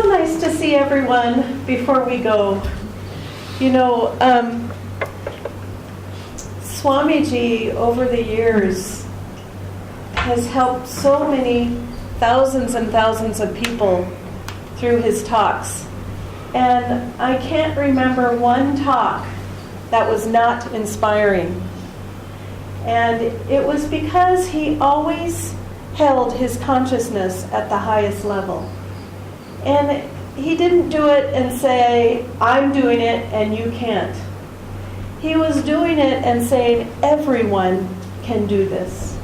so nice to see everyone before we go. You know, Swamiji over the years has helped so many thousands and thousands of people through his talks. And I can't remember one talk that was not inspiring. And it was because he always held his consciousness at the highest level. And he didn't do it and say, I'm doing it and you can't. He was doing it and saying, everyone can do this.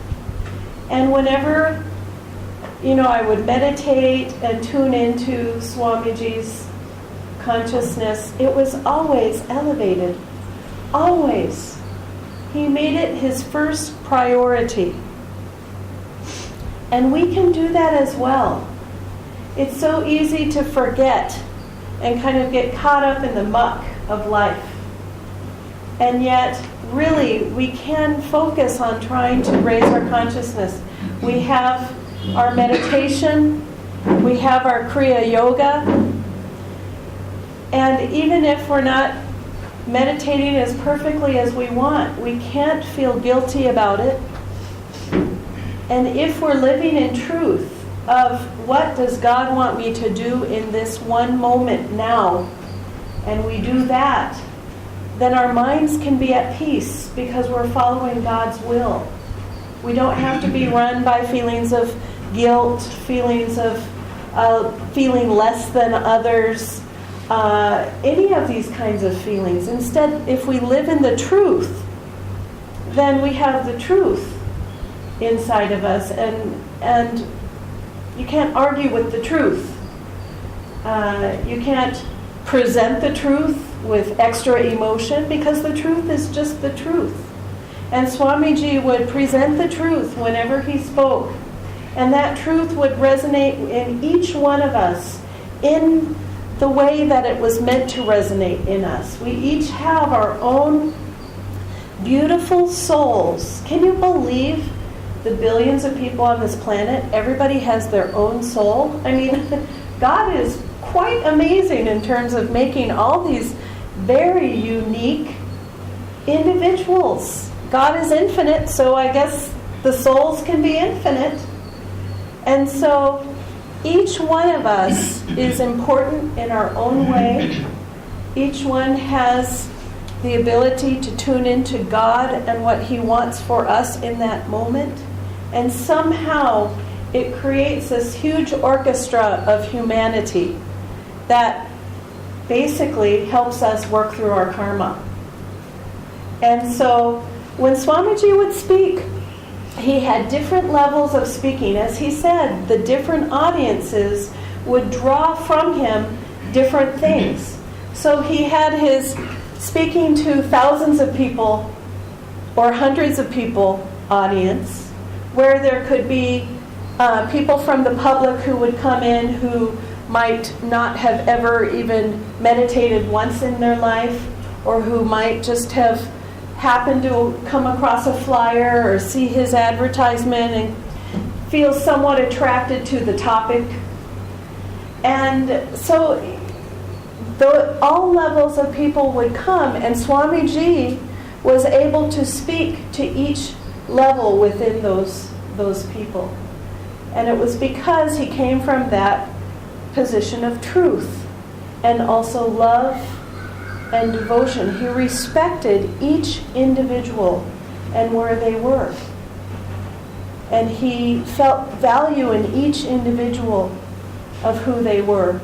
And whenever, I would meditate and tune into Swamiji's consciousness, it was always elevated. Always. He made it his first priority. And we can do that as well. It's so easy to forget and kind of get caught up in the muck of life. And yet, really, we can focus on trying to raise our consciousness. We have our meditation, we have our Kriya Yoga, and even if we're not meditating as perfectly as we want, we can't feel guilty about it. And if we're living in truth of what does God want me to do in this one moment now, and we do that, then our minds can be at peace because we're following God's will. We don't have to be run by feelings of guilt, feelings of feeling less than others, any of these kinds of feelings. Instead, if we live in the truth, then we have the truth inside of us, and you can't argue with the truth. You can't present the truth with extra emotion because the truth is just the truth. And Swamiji would present the truth whenever he spoke, and that truth would resonate in each one of us in the way that it was meant to resonate in us. We each have our own beautiful souls. Can you believe the billions of people on this planet? Everybody has their own soul. I mean, God is quite amazing in terms of making all these very unique individuals. God is infinite, so I guess the souls can be infinite. And so each one of us is important in our own way. Each one has the ability to tune into God and what He wants for us in that moment. And somehow it creates this huge orchestra of humanity that basically helps us work through our karma. And so when Swamiji would speak, he had different levels of speaking. As he said, the different audiences would draw from him different things. So he had his speaking to thousands of people or hundreds of people audience, where there could be people from the public who would come in who might not have ever even meditated once in their life, or who might just have happened to come across a flyer or see his advertisement and feel somewhat attracted to the topic. And so all levels of people would come, and Swamiji was able to speak to each level within those people. And it was because he came from that position of truth and also love and devotion. He respected each individual and where they were. And he felt value in each individual of who they were.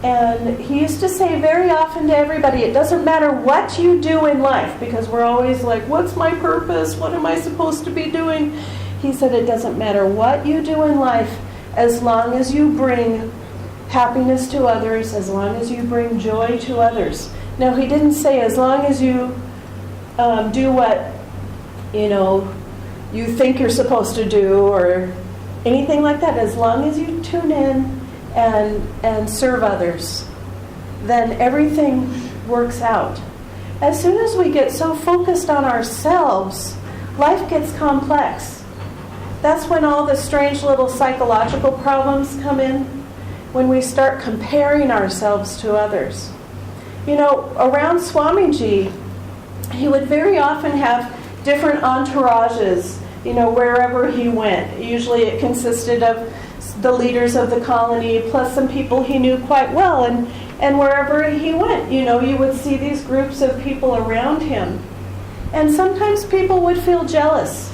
And he used to say very often to everybody, it doesn't matter what you do in life, because we're always like, what's my purpose? What am I supposed to be doing? He said it doesn't matter what you do in life as long as you bring happiness to others, as long as you bring joy to others. Now, he didn't say as long as you do what, you think you're supposed to do or anything like that. As long as you tune in and serve others, then everything works out. As soon as we get so focused on ourselves, life gets complex. That's when all the strange little psychological problems come in. when we start comparing ourselves to others. Around Swamiji, he would very often have different entourages, wherever he went. Usually it consisted of the leaders of the colony, plus some people he knew quite well. And wherever he went, you would see these groups of people around him. And sometimes people would feel jealous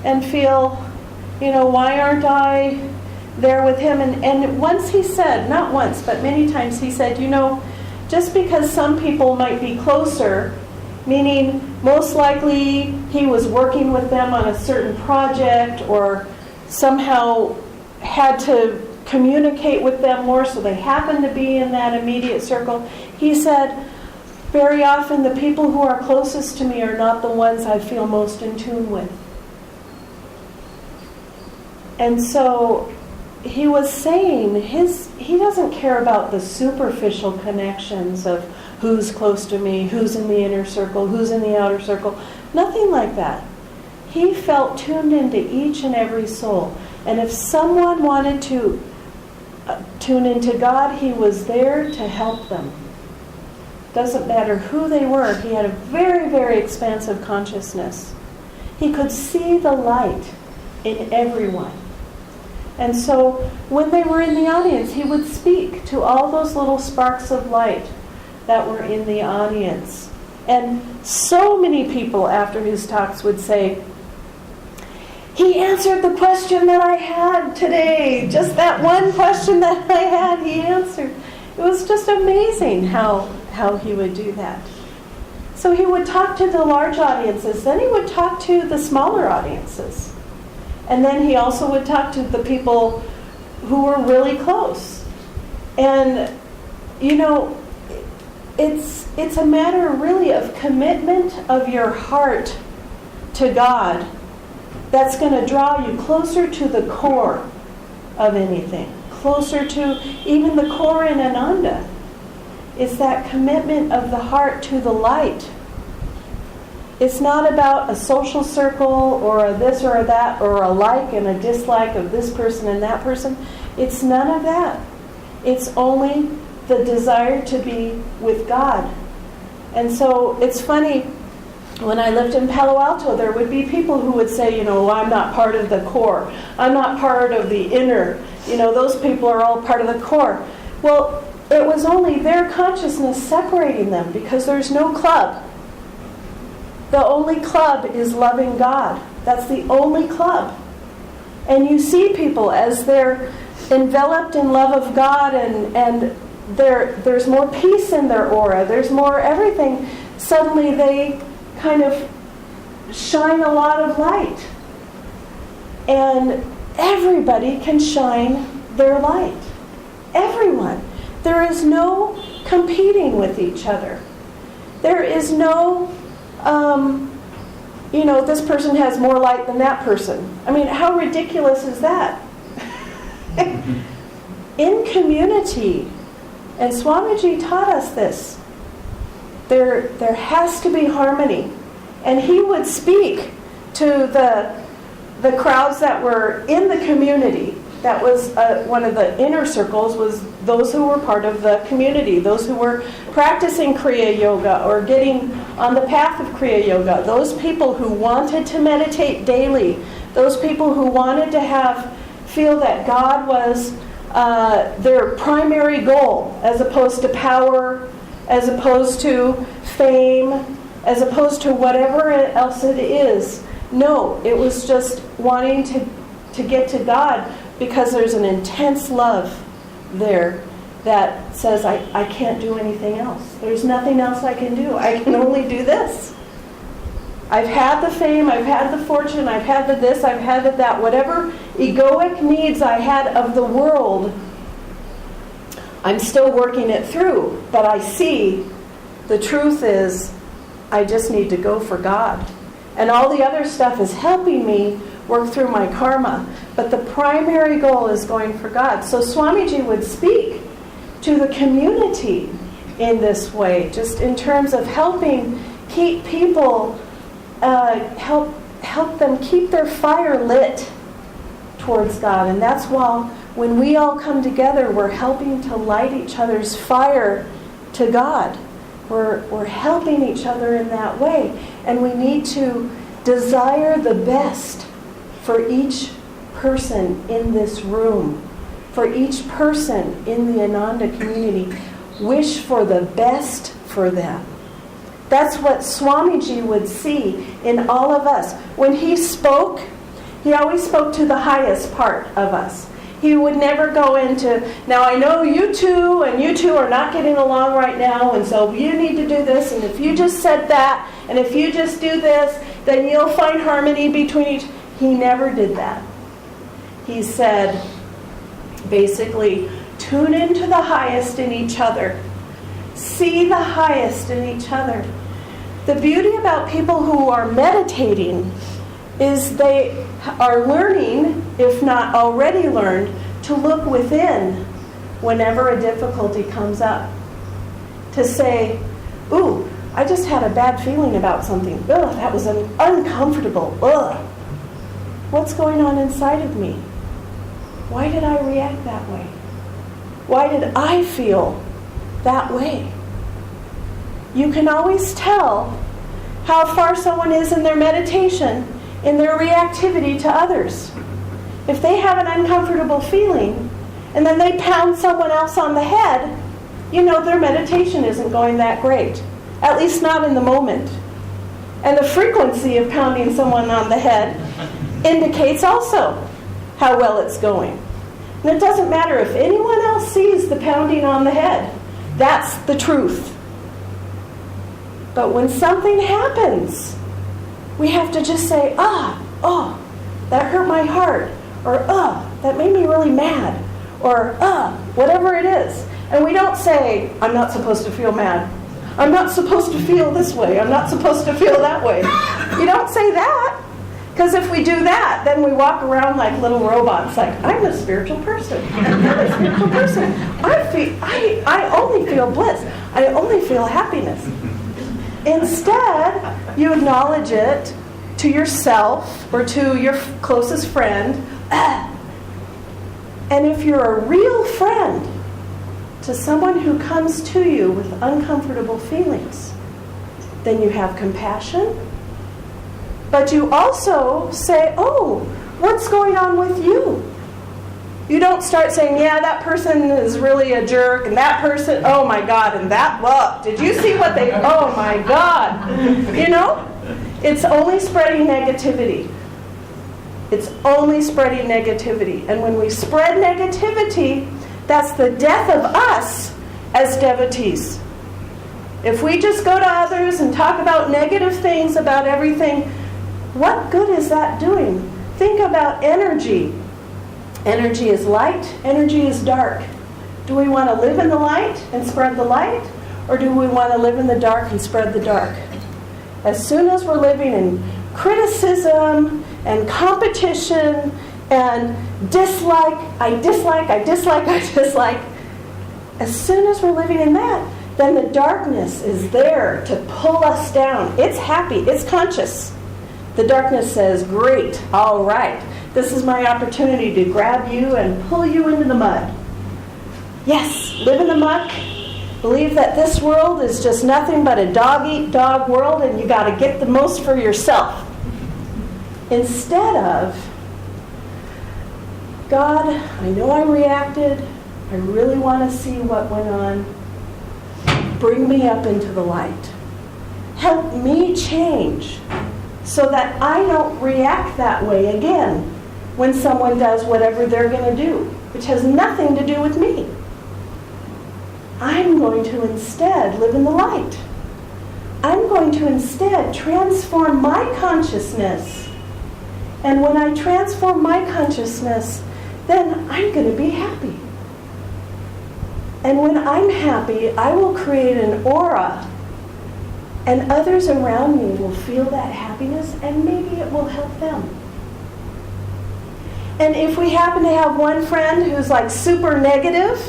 and feel, why aren't I there with him? And once he said, not once, but many times he said, just because some people might be closer, meaning most likely he was working with them on a certain project or somehow had to communicate with them more, so they happened to be in that immediate circle. He said, very often the people who are closest to me are not the ones I feel most in tune with. And so he was saying he doesn't care about the superficial connections of who's close to me, who's in the inner circle, who's in the outer circle. Nothing like that. He felt tuned into each and every soul. And if someone wanted to tune into God, he was there to help them. Doesn't matter who they were. He had a very, very expansive consciousness. He could see the light in everyone. And so when they were in the audience, he would speak to all those little sparks of light that were in the audience. And so many people after his talks would say, he answered the question that I had today. Just that one question that I had, he answered. It was just amazing how he would do that. So he would talk to the large audiences, then he would talk to the smaller audiences. And then he also would talk to the people who were really close. And, it's a matter really of commitment of your heart to God that's going to draw you closer to the core of anything, closer to even the core in Ananda. It's that commitment of the heart to the light. It's not about a social circle or a this or a that or a like and a dislike of this person and that person. It's none of that. It's only the desire to be with God. And so it's funny, when I lived in Palo Alto, there would be people who would say, I'm not part of the core. I'm not part of the inner. Those people are all part of the core. Well, it was only their consciousness separating them because there's no club. The only club is loving God. That's the only club. And you see people as they're enveloped in love of God and there's more peace in their aura, there's more everything, suddenly they kind of shine a lot of light. And everybody can shine their light. Everyone. There is no competing with each other. There is no, this person has more light than that person. I mean, how ridiculous is that? In community, and Swamiji taught us this, there has to be harmony. And he would speak to the crowds that were in the community. That was one of the inner circles, was those who were part of the community, those who were practicing Kriya Yoga or getting on the path of Kriya Yoga, those people who wanted to meditate daily, those people who wanted to feel that God was their primary goal, as opposed to power, as opposed to fame, as opposed to whatever else it is. No, it was just wanting to get to God, because there's an intense love there that says, I can't do anything else. There's nothing else I can do. I can only do this. I've had the fame, I've had the fortune, I've had the this, I've had the that. Whatever egoic needs I had of the world, I'm still working it through. But I see the truth is, I just need to go for God. And all the other stuff is helping me work through my karma. But the primary goal is going for God. So Swamiji would speak to the community in this way, just in terms of helping keep people, help them keep their fire lit towards God. And that's why When we all come together, we're helping to light each other's fire to God. We're helping each other in that way. And we need to desire the best for each person in this room, for each person in the Ananda community. Wish for the best for them. That's what Swamiji would see in all of us. When he spoke, he always spoke to the highest part of us. He would never go into, now I know you two are not getting along right now, and so you need to do this, and if you just said that, and if you just do this, then you'll find harmony between each. He never did that. He said, basically, tune into the highest in each other. See the highest in each other. The beauty about people who are meditating is they are learning, if not already learned, to look within whenever a difficulty comes up. To say, ooh, I just had a bad feeling about something. Ugh, that was uncomfortable. Ugh. What's going on inside of me? Why did I react that way? Why did I feel that way? You can always tell how far someone is in their meditation in their reactivity to others. If they have an uncomfortable feeling and then they pound someone else on the head, you know their meditation isn't going that great. At least not in the moment. And the frequency of pounding someone on the head indicates also how well it's going. And it doesn't matter if anyone else sees the pounding on the head. That's the truth. But when something happens, we have to just say, oh, that hurt my heart. Or, that made me really mad. Or, whatever it is. And we don't say, I'm not supposed to feel mad. I'm not supposed to feel this way. I'm not supposed to feel that way. You don't say that. Because if we do that, then we walk around like little robots, like, I'm a spiritual person. I'm a spiritual person. I only feel bliss. I only feel happiness. Instead, you acknowledge it to yourself or to your closest friend. And if you're a real friend to someone who comes to you with uncomfortable feelings, then you have compassion. But you also say, oh, what's going on with you? You don't start saying, yeah, that person is really a jerk, and that person, oh my God, and that, well, did you see what they, oh my God. You know, it's only spreading negativity. It's only spreading negativity. And when we spread negativity, that's the death of us as devotees. If we just go to others and talk about negative things about everything, what good is that doing? Think about energy. Energy is light, energy is dark. Do we want to live in the light and spread the light? Or do we want to live in the dark and spread the dark? As soon as we're living in criticism and competition and dislike, I dislike, as soon as we're living in that, then the darkness is there to pull us down. It's happy, it's conscious. The darkness says, great, all right. This is my opportunity to grab you and pull you into the mud. Yes, live in the muck. Believe that this world is just nothing but a dog-eat-dog world and you got to get the most for yourself. Instead of, God, I know I reacted. I really want to see what went on. Bring me up into the light. Help me change so that I don't react that way again when someone does whatever they're going to do, which has nothing to do with me. I'm going to instead live in the light. I'm going to instead transform my consciousness. And when I transform my consciousness, then I'm going to be happy. And when I'm happy, I will create an aura, and others around me will feel that happiness, and maybe it will help them. And if we happen to have one friend who's like super negative,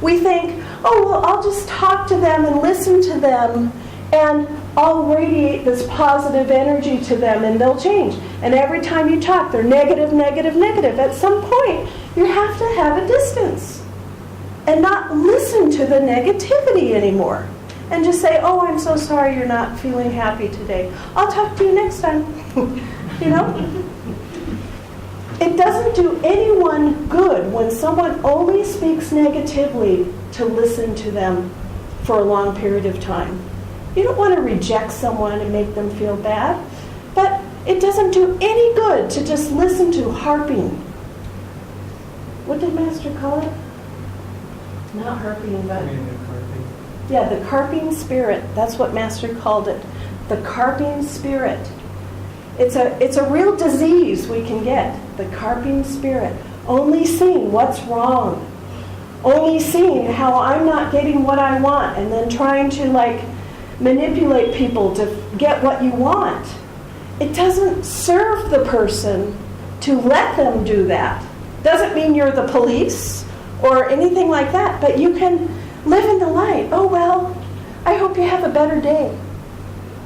we think, oh, well, I'll just talk to them and listen to them, and I'll radiate this positive energy to them, and they'll change. And every time you talk, they're negative, negative, negative. At some point, You have to have a distance and not listen to the negativity anymore. And just say, oh, I'm so sorry you're not feeling happy today. I'll talk to you next time. You know? It doesn't do anyone good when someone only speaks negatively to listen to them for a long period of time. You don't want to reject someone and make them feel bad, but it doesn't do any good to just listen to harping. What did Master call it? Not harping, but... Yeah, the carping spirit. That's what Master called it. The carping spirit. It's a real disease we can get. The carping spirit. Only seeing what's wrong. Only seeing how I'm not getting what I want, and then trying to manipulate people to get what you want. It doesn't serve the person to let them do that. Doesn't mean you're the police or anything like that, but you can live in the light. Oh, well, I hope you have a better day.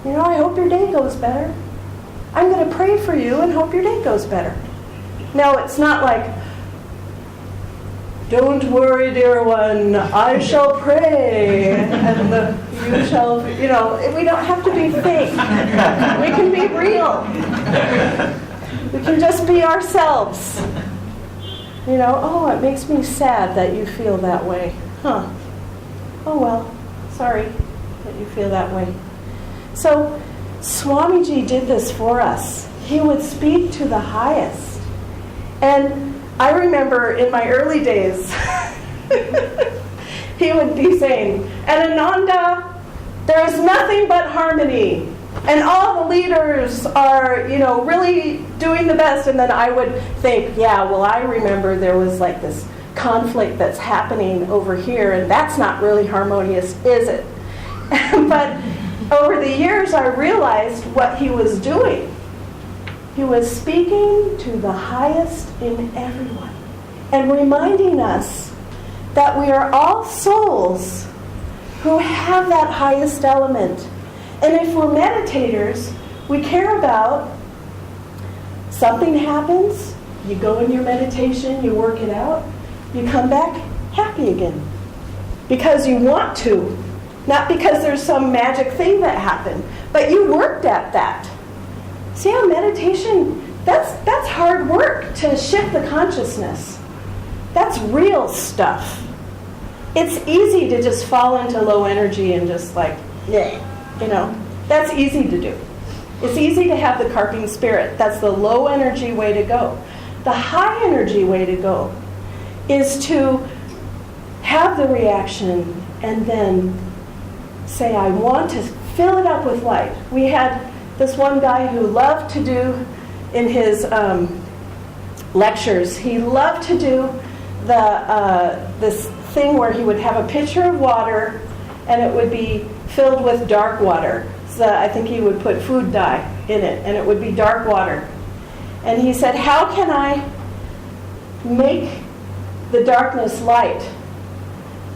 You know, I hope your day goes better. I'm going to pray for you and hope your day goes better. No, it's not like, don't worry, dear one, I shall pray, and you shall, you know, we don't have to be fake. We can be real. We can just be ourselves. You know, oh, it makes me sad that you feel that way. Huh. Oh, well, sorry that you feel that way. So, Swamiji did this for us. He would speak to the highest. And I remember in my early days, he would be saying, and Ananda, there is nothing but harmony. And all the leaders are, you know, really doing the best. And then I would think, yeah, well, I remember there was like this conflict that's happening over here, and that's not really harmonious, is it? But over the years, I realized what he was doing. He was speaking to the highest in everyone and reminding us that we are all souls who have that highest element. And if we're meditators, we care about something happens, you go in your meditation, you work it out, you come back happy again. Because you want to, not because there's some magic thing that happened, but you worked at that. See how meditation, that's hard work to shift the consciousness. That's real stuff. It's easy to just fall into low energy and just like, yeah, you know, that's easy to do. It's easy to have the carping spirit. That's the low energy way to go. The high energy way to go is to have the reaction and then say, I want to fill it up with light. We had this one guy who loved to do in his lectures, he loved to do this thing where he would have a pitcher of water and it would be filled with dark water. So I think he would put food dye in it and it would be dark water. And he said, how can I make the darkness light?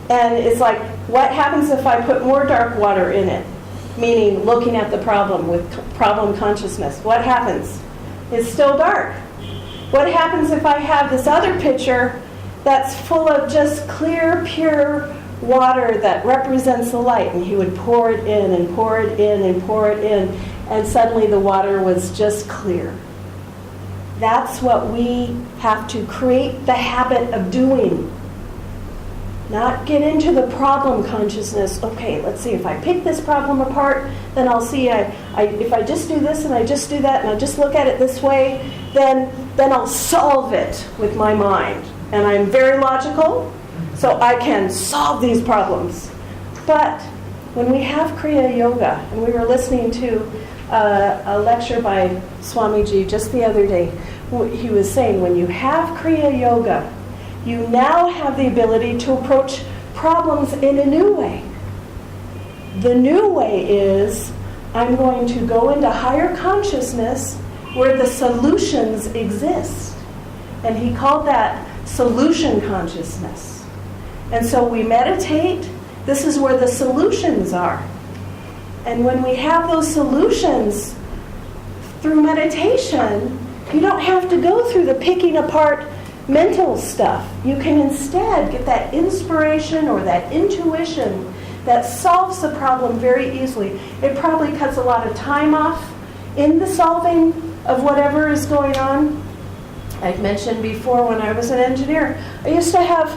And it's like, what happens if I put more dark water in it? Meaning looking at the problem with problem consciousness. What happens? It's still dark. What happens if I have this other pitcher that's full of just clear, pure water that represents the light? And he would pour it in and pour it in and pour it in, and suddenly the water was just clear. That's what we have to create the habit of doing. Not get into the problem consciousness. Okay, let's see, if I pick this problem apart, then I'll see if I just do this and I just do that and I just look at it this way, then I'll solve it with my mind. And I'm very logical, so I can solve these problems. But when we have Kriya Yoga, and we were listening to a lecture by Swamiji just the other day, he was saying when you have Kriya Yoga, you now have the ability to approach problems in a new way. The new way is, I'm going to go into higher consciousness where the solutions exist. And he called that solution consciousness. And so we meditate. This is where the solutions are. And when we have those solutions through meditation, you don't have to go through the picking apart mental stuff. You can instead get that inspiration or that intuition that solves the problem very easily. It probably cuts a lot of time off in the solving of whatever is going on. I've mentioned before, when I was an engineer, I used to have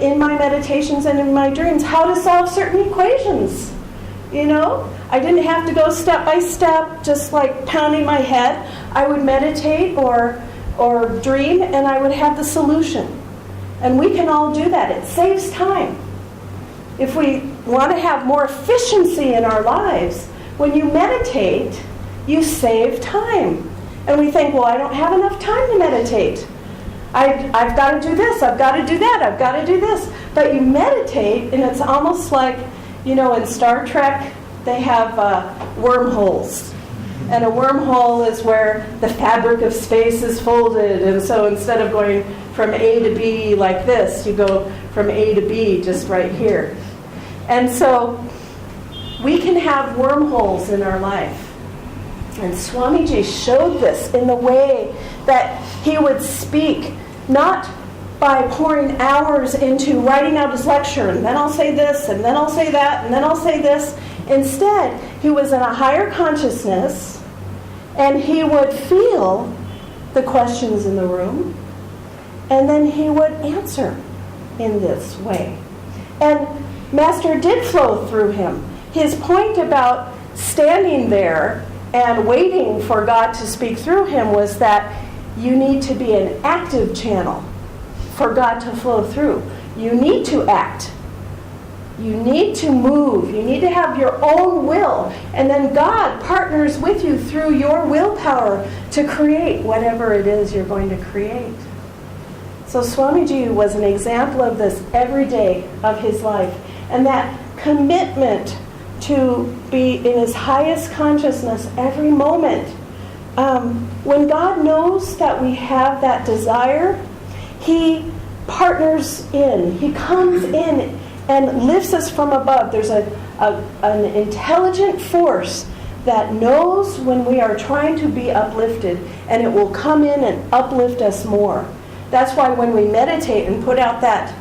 in my meditations and in my dreams how to solve certain equations. You know, I didn't have to go step by step, just like pounding my head. I would meditate or dream, and I would have the solution. And we can all do that. It saves time. If we want to have more efficiency in our lives, when you meditate, you save time. And we think, well, I don't have enough time to meditate. I've got to do this, I've got to do that, I've got to do this. But you meditate, and it's almost like, you know, in Star Trek, they have wormholes. And a wormhole is where the fabric of space is folded. And so instead of going from A to B like this, you go from A to B just right here. And so we can have wormholes in our life. And Swamiji showed this in the way that he would speak, not by pouring hours into writing out his lecture, and then I'll say this, and then I'll say that, and then I'll say this. Instead, he was in a higher consciousness, and he would feel the questions in the room, and then he would answer in this way. And Master did flow through him. His point about standing there and waiting for God to speak through him was that you need to be an active channel for God to flow through. You need to act. You need to move. You need to have your own will. And then God partners with you through your willpower to create whatever it is you're going to create. So Swamiji was an example of this every day of his life. And that commitment to be in his highest consciousness every moment. When God knows that we have that desire, he partners in. He comes in and lifts us from above. There's an intelligent force that knows when we are trying to be uplifted, and it will come in and uplift us more. That's why when we meditate and put out that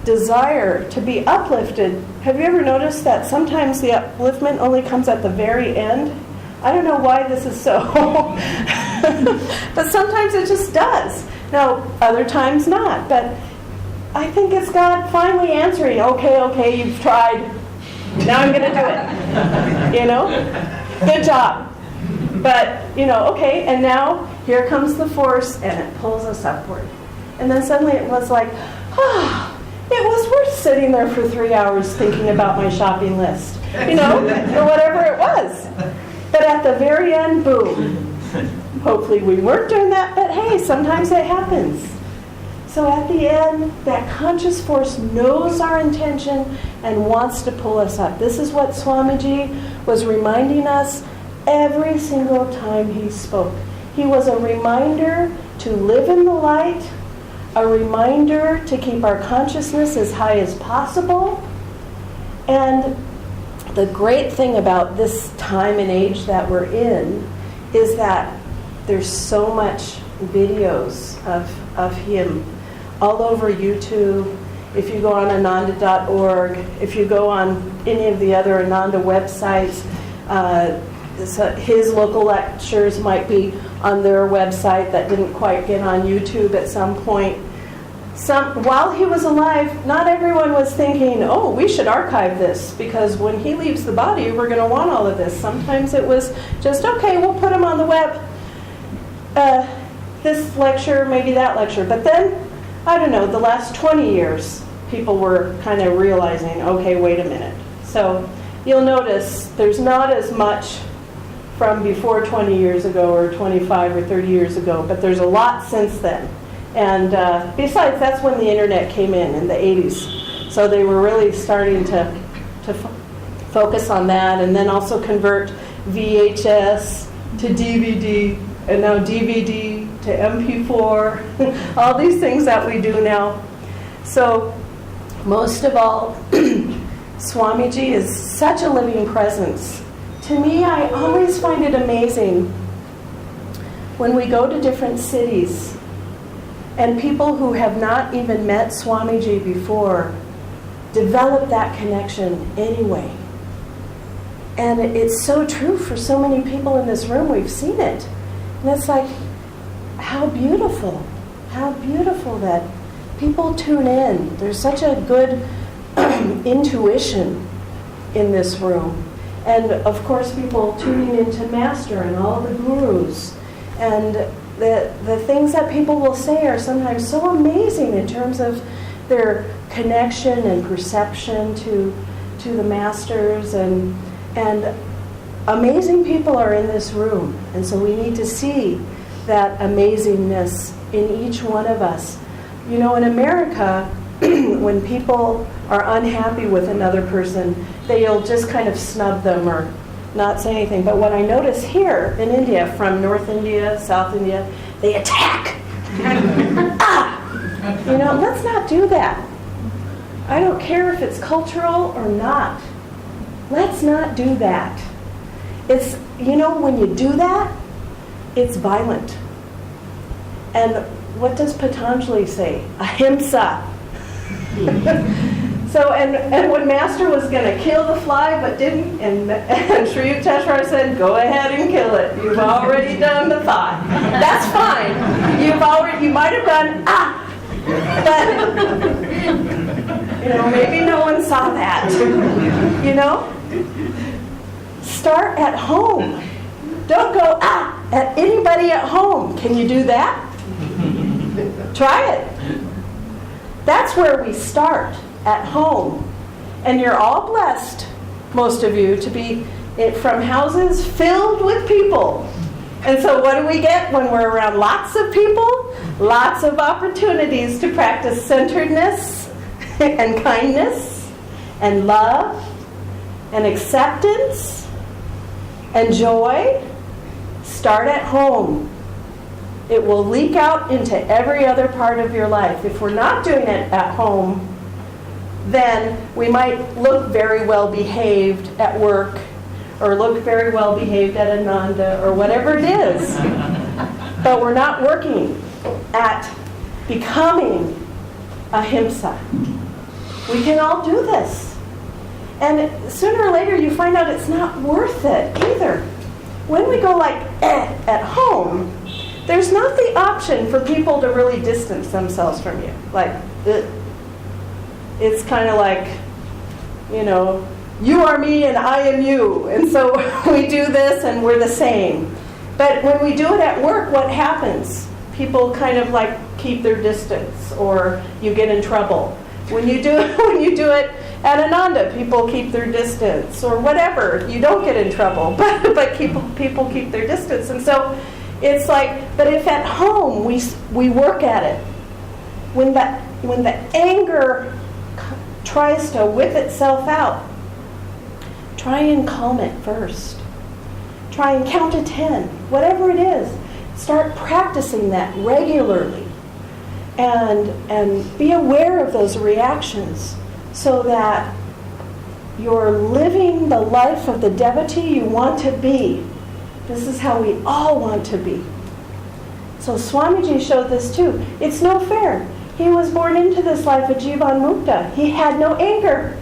desire to be uplifted, have you ever noticed that sometimes the upliftment only comes at the very end? I don't know why this is so, but sometimes it just does. Now, other times not, but I think it's God finally answering, okay, you've tried, now I'm going to do it. You know? Good job. But, okay, and now here comes the force, and it pulls us upward. And then suddenly it was like, it was worth sitting there for 3 hours thinking about my shopping list, or whatever it was. But at the very end, boom. Hopefully we weren't doing that, but hey, sometimes it happens. So at the end, that conscious force knows our intention and wants to pull us up. This is what Swamiji was reminding us every single time he spoke. He was a reminder to live in the light, a reminder to keep our consciousness as high as possible. And the great thing about this time and age that we're in is that there's so much videos of him all over YouTube. If you go on ananda.org, if you go on any of the other Ananda websites, his local lectures might be on their website that didn't quite get on YouTube at some point. While he was alive, not everyone was thinking, we should archive this, because when he leaves the body, we're going to want all of this. Sometimes it was just, okay, we'll put him on the web. This lecture, maybe that lecture. But then, I don't know, the last 20 years, people were kind of realizing, okay, wait a minute. So you'll notice there's not as much from before 20 years ago or 25 or 30 years ago, but there's a lot since then. And besides, that's when the internet came in the 80s. So they were really starting to focus on that, and then also convert VHS to DVD, and now DVD to MP4, all these things that we do now. So most of all, Swamiji is such a living presence. To me, I always find it amazing when we go to different cities And people who have not even met Swamiji before develop that connection anyway. And it's so true for so many people in this room. We've seen it. And it's like, how beautiful that people tune in. There's such a good intuition in this room. And of course people tuning into Master and all the gurus. And the things that people will say are sometimes so amazing in terms of their connection and perception to the Masters. And amazing people are in this room. And so we need to see that amazingness in each one of us. You know, in America, when people are unhappy with another person, they'll just kind of snub them or not say anything. But what I notice here in India, from North India, South India, they attack. You know, let's not do that. I don't care if it's cultural or not. Let's not do that. It's, you know, when you do that, it's violent. And what does Patanjali say? Ahimsa. So, and when Master was going to kill the fly but didn't, and Sri Yukteswar said, go ahead and kill it. You've already done the thought. That's fine. You might have done, but, you know, maybe no one saw that. You know? Start at home. Don't go, at anybody at home. Can you do that? Try it. That's where we start, at home. And you're all blessed, most of you, to be from houses filled with people. And so what do we get when we're around lots of people? Lots of opportunities to practice centeredness and kindness and love and acceptance and joy. Start at home. It will leak out into every other part of your life. If we're not doing it at home, then we might look very well behaved at work, or look very well behaved at Ananda, or whatever it is. But we're not working at becoming ahimsa. We can all do this. And sooner or later you find out it's not worth it either. When we go like at home, there's not the option for people to really distance themselves from you. Like, it's kind of like, you know, you are me and I am you. And so we do this and we're the same. But when we do it at work, what happens? People kind of like keep their distance, or you get in trouble. When you do it at Ananda, people keep their distance, or whatever. You don't get in trouble, but people keep their distance. And so it's like, but if at home we work at it, when the anger tries to whip itself out, try and calm it first. Try and count to 10, whatever it is. Start practicing that regularly, and be aware of those reactions, so that you're living the life of the devotee you want to be. This is how we all want to be. So Swamiji showed this too. It's no fair. He was born into this life of Jivan Mukta. He had no anger.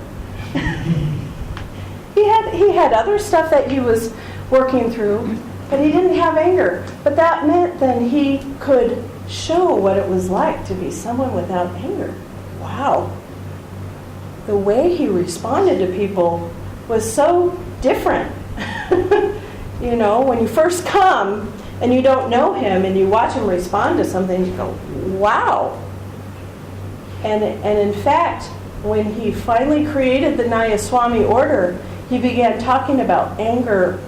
He had other stuff that he was working through, but he didn't have anger. But that meant then he could show what it was like to be someone without anger. Wow. The way he responded to people was so different. You know, when you first come and you don't know him and you watch him respond to something, you go, wow. And in fact, when he finally created the Nayaswami order, he began talking about anger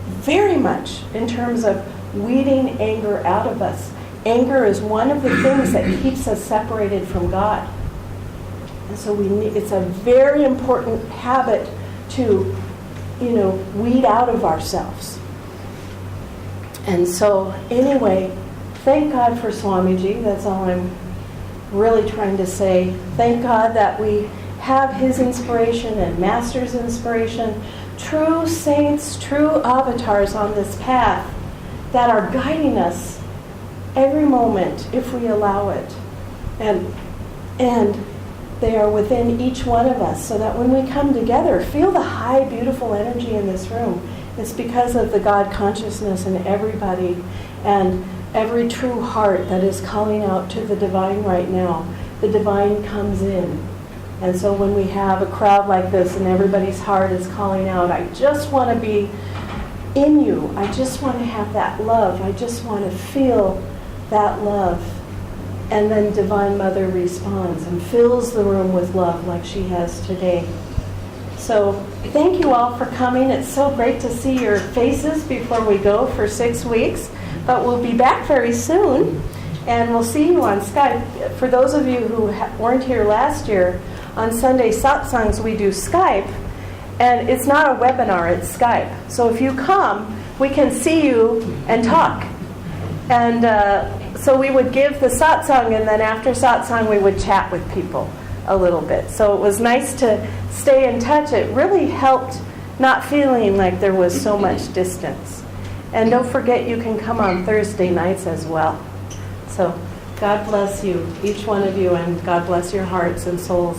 very much in terms of weeding anger out of us. Anger is one of the things that keeps us separated from God. And so it's a very important habit to, weed out of ourselves. And so anyway, thank God for Swamiji. That's all I'm really trying to say. Thank God that we have his inspiration and Master's inspiration, true saints, true avatars on this path that are guiding us every moment if we allow it. And they are within each one of us, so that when we come together, feel the high, beautiful energy in this room. It's because of the God consciousness in everybody and every true heart that is calling out to the divine right now. The divine comes in. And so when we have a crowd like this and everybody's heart is calling out, I just want to be in you. I just want to have that love. I just want to feel that love. And then Divine Mother responds and fills the room with love like she has today. So thank you all for coming. It's so great to see your faces before we go for 6 weeks. But we'll be back very soon. And we'll see you on Skype. For those of you who weren't here last year, on Sunday satsangs we do Skype. And it's not a webinar, it's Skype. So if you come, we can see you and talk. And so we would give the satsang, and then after satsang we would chat with people a little bit. So it was nice to stay in touch. It really helped not feeling like there was so much distance. And don't forget you can come on Thursday nights as well. So God bless you, each one of you, and God bless your hearts and souls.